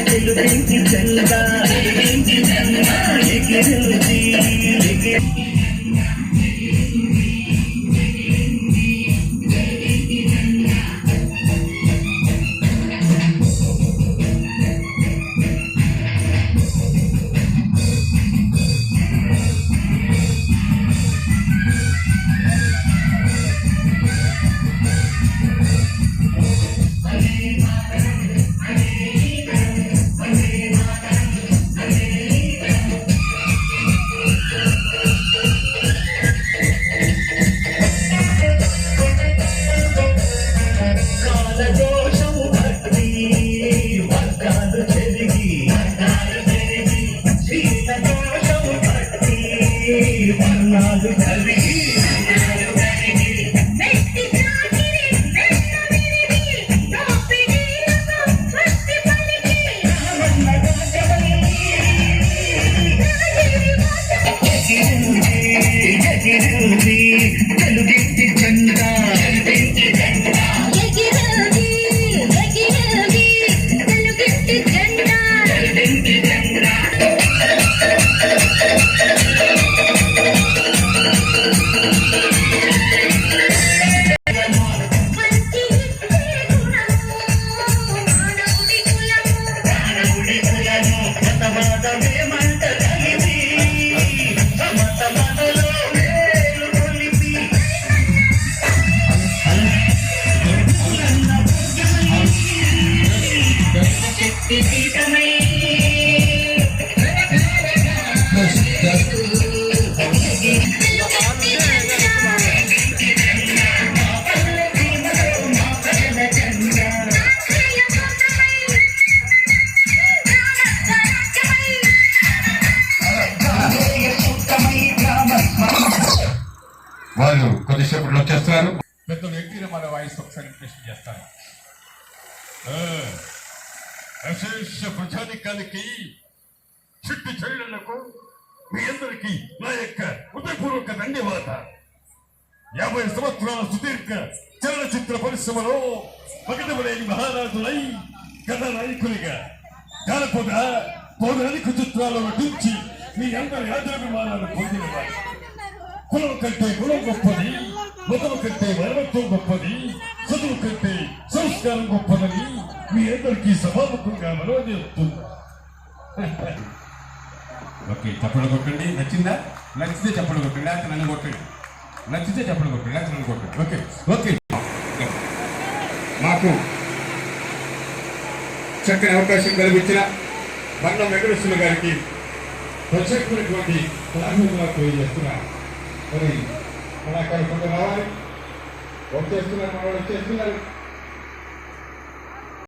తెలుగింటి జెండా ఎగిరింది వర్ణాలు కలిగి తెలుగింటి జెండా వాళ్ళు కొద్దిసేపట్లో వచ్చేస్తున్నారు. పెద్దలు ఎక్కిన మన వాయిస్ ఒకసారి ప్రశ్న చేస్తారు. అశేష ప్రజానికానికి చిట్టి చైళ్లకు మీ అందరికీ నా యొక్క హృదయపూర్వక ధన్యవాదాలు. 50 సంవత్సరాల సుదీర్ఘ చలనచిత్ర పరిశ్రమలో పగడవలేని మహారాజులై కథానాయకునిగా జానపద పౌరాణిక చిత్రాలు నటించి మీ అందరి ఆదరాభిమానాలు పొందినవారు. కులం కంటే గుణం గొప్పది, మతం కంటే మానవత్వం గొప్పది, చదువు కంటే సంస్కారం గొప్పదని మీ అందరికీ సభాముఖంగా మనవ చేస్తుంది. ఓకే, చప్పలు కొట్టండి. నచ్చిందా? నచ్చితే చప్పలు కొట్టండి, లేకపోతే నన్ను కొట్టండి. నచ్చితే చప్పలు కొట్టండి, లేకపోతే నన్ను కొట్టండి. Okay okay. మాకు చక్కని అవకాశం కల్పించిన బండం వెంకటేశ్వర గారికి ప్రత్యేకమైనటువంటి కళాభివందనాలు తెలియజేస్తున్నారు. మరి కళాకారులు కొంత రావాలి, వచ్చేస్తున్నారు, మన వాళ్ళు వచ్చేస్తున్నారు.